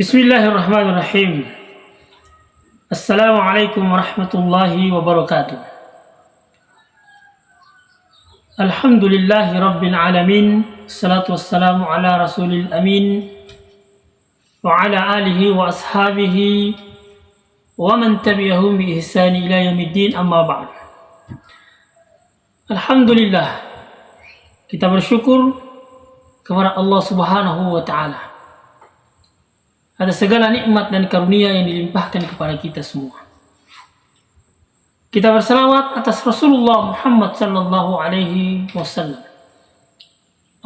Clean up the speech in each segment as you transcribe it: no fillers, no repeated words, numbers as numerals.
Bismillahirrahmanirrahim. Assalamualaikum warahmatullahi wabarakatuh. Alhamdulillahi rabbil alamin. Assalatu wassalamu ala rasulil amin wa ala alihi wa ashabihi wa man tabi'ahum bi ihsani ila yaumiddin, amma ba'd. Alhamdulillah, kita bersyukur kepada Allah Subhanahu wa taala atas segala nikmat dan karunia yang dilimpahkan kepada kita semua. Kita berselawat atas Rasulullah Muhammad sallallahu alaihi wasallam.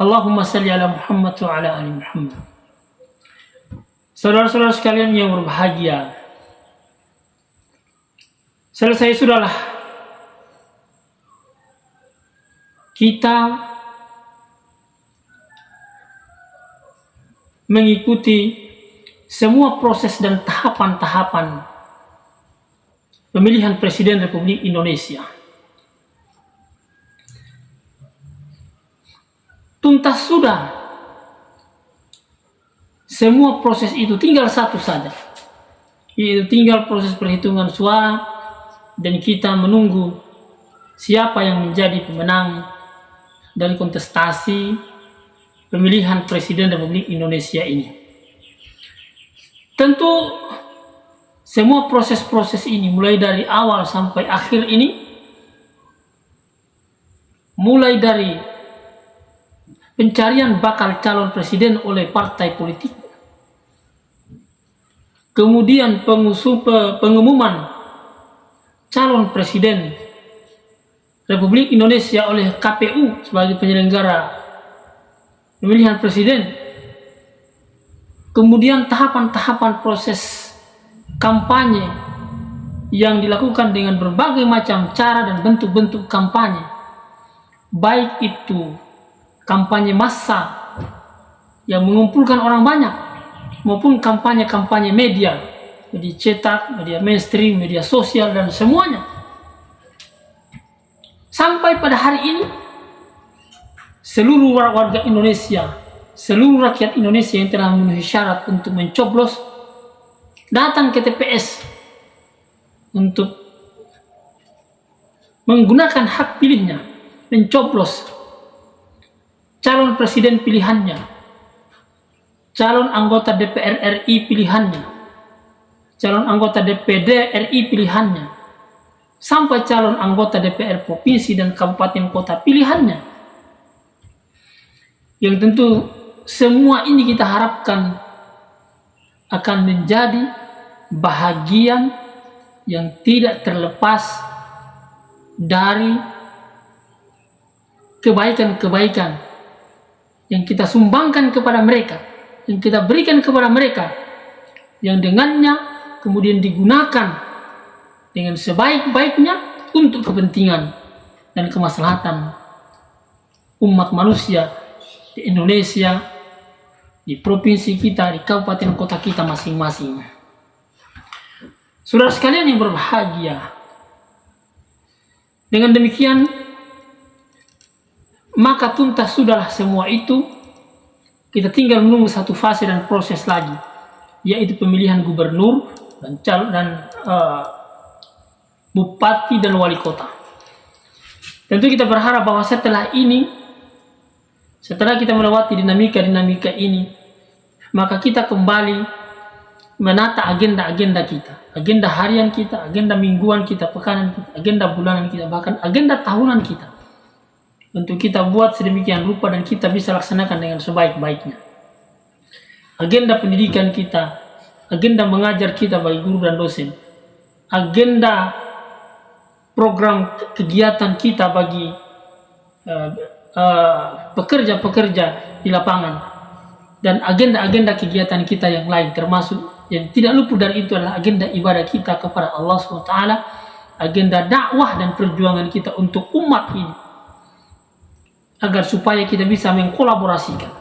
Allahumma salli ala Muhammad wa ala ali Muhammad. Saudara-saudara sekalian yang berbahagia, selesai sudahlah kita mengikuti semua proses dan tahapan-tahapan pemilihan Presiden Republik Indonesia. Tuntas sudah semua proses itu, tinggal satu saja, yaitu tinggal proses perhitungan suara, dan kita menunggu siapa yang menjadi pemenang dari kontestasi pemilihan Presiden Republik Indonesia ini. Tentu semua proses-proses ini mulai dari awal sampai akhir ini, mulai dari pencarian bakal calon presiden oleh partai politik, kemudian pengumuman calon presiden Republik Indonesia oleh KPU sebagai penyelenggara pemilihan presiden, kemudian tahapan-tahapan proses kampanye yang dilakukan dengan berbagai macam cara dan bentuk-bentuk kampanye, baik itu kampanye massa yang mengumpulkan orang banyak maupun kampanye-kampanye media cetak, media mainstream, media sosial, dan semuanya. Sampai pada hari ini seluruh warga Indonesia, seluruh rakyat Indonesia yang telah memenuhi syarat untuk mencoblos datang ke TPS untuk menggunakan hak pilihnya, mencoblos calon presiden pilihannya, calon anggota DPR RI pilihannya, calon anggota DPD RI pilihannya, sampai calon anggota DPR provinsi dan kabupaten kota pilihannya. Yang tentu semua ini kita harapkan akan menjadi bahagian yang tidak terlepas dari kebaikan-kebaikan yang kita sumbangkan kepada mereka, yang kita berikan kepada mereka, yang dengannya kemudian digunakan dengan sebaik-baiknya untuk kepentingan dan kemaslahatan umat manusia di Indonesia, di provinsi kita, di kabupaten kota kita masing-masing. Saudara sekalian yang berbahagia, dengan demikian maka tuntas sudahlah semua itu. Kita tinggal menunggu satu fase dan proses lagi, yaitu pemilihan gubernur dan bupati dan wali kota. Tentu kita berharap bahwa setelah ini, setelah kita melewati dinamika ini, maka kita kembali menata agenda-agenda kita, agenda harian kita, agenda mingguan kita, pekanan kita, agenda bulanan kita, bahkan agenda tahunan kita, untuk kita buat sedemikian rupa dan kita bisa laksanakan dengan sebaik-baiknya. Agenda pendidikan kita, agenda mengajar kita bagi guru dan dosen, agenda program kegiatan kita bagi pekerja-pekerja di lapangan, dan agenda-agenda kegiatan kita yang lain, termasuk yang tidak luput dari itu adalah agenda ibadah kita kepada Allah SWT, agenda dakwah dan perjuangan kita untuk umat ini, agar supaya kita bisa mengkolaborasikan,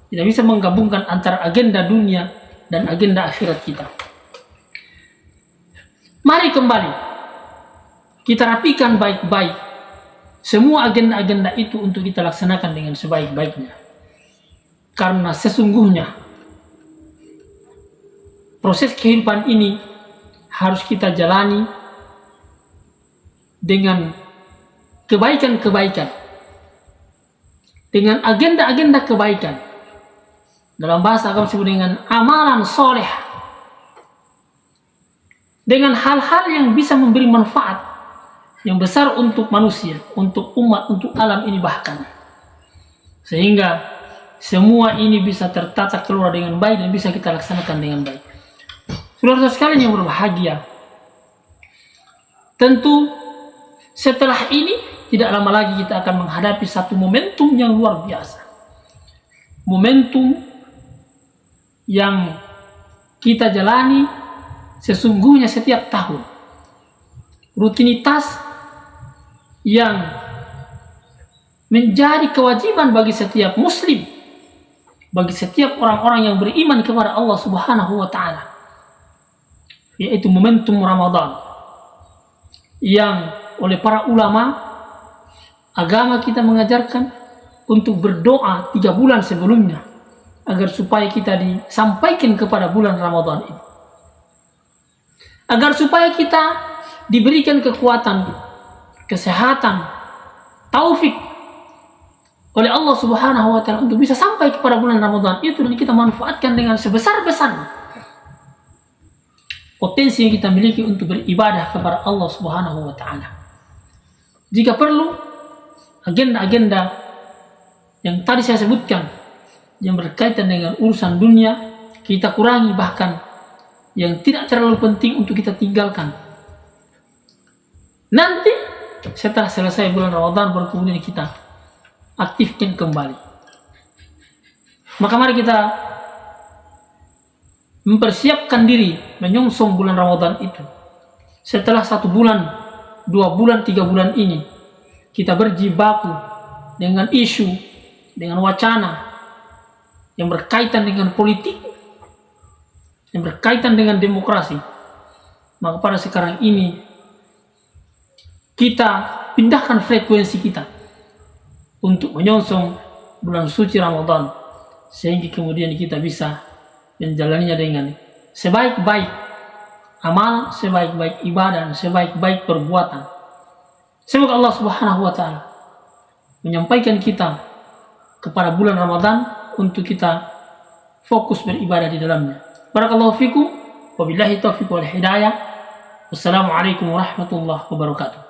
kita bisa menggabungkan antara agenda dunia dan agenda akhirat kita. Mari kembali kita rapikan baik-baik semua agenda-agenda itu untuk kita laksanakan dengan sebaik-baiknya. Karena sesungguhnya proses kehidupan ini harus kita jalani dengan kebaikan-kebaikan, dengan agenda-agenda kebaikan. Dalam bahasa agama disebut dengan amalan soleh, dengan hal-hal yang bisa memberi manfaat yang besar untuk manusia, untuk umat, untuk alam ini bahkan. Sehingga semua ini bisa tertata keluar dengan baik dan bisa kita laksanakan dengan baik. Saudara sekalian yang berbahagia, tentu setelah ini tidak lama lagi kita akan menghadapi satu momentum yang luar biasa. Momentum yang kita jalani sesungguhnya setiap tahun. Rutinitas yang menjadi kewajiban bagi setiap muslim, bagi setiap orang-orang yang beriman kepada Allah Subhanahu wa taala, yaitu momentum Ramadan yang oleh para ulama agama kita mengajarkan untuk berdoa 3 bulan sebelumnya agar supaya kita disampaikan kepada bulan Ramadan ini, agar supaya kita diberikan kekuatan, kesehatan, taufik oleh Allah Subhanahu wa taala untuk bisa sampai kepada bulan Ramadan itu, dan kita manfaatkan dengan sebesar-besarnya potensi yang kita miliki untuk beribadah kepada Allah Subhanahu wa taala. Jika perlu, agenda-agenda yang tadi saya sebutkan yang berkaitan dengan urusan dunia kita kurangi, bahkan yang tidak terlalu penting untuk kita tinggalkan. Nanti setelah selesai bulan Ramadan baru kemudian kita aktifkan kembali. Maka mari kita mempersiapkan diri menyongsong bulan Ramadan itu. Setelah 1 bulan, 2 bulan, 3 bulan ini kita berjibaku dengan isu, dengan wacana yang berkaitan dengan politik, yang berkaitan dengan demokrasi. Maka pada sekarang ini kita pindahkan frekuensi kita untuk menyongsong bulan suci Ramadan, sehingga kemudian kita bisa menjalaninya dengan sebaik-baik amal, sebaik-baik ibadah, sebaik-baik perbuatan. Semoga Allah Subhanahu wa taala menyampaikan kita kepada bulan Ramadan untuk kita fokus beribadah di dalamnya. Barakallahu fikum, wabillahi taufiq wal hidayah. Wassalamualaikum warahmatullahi wabarakatuh.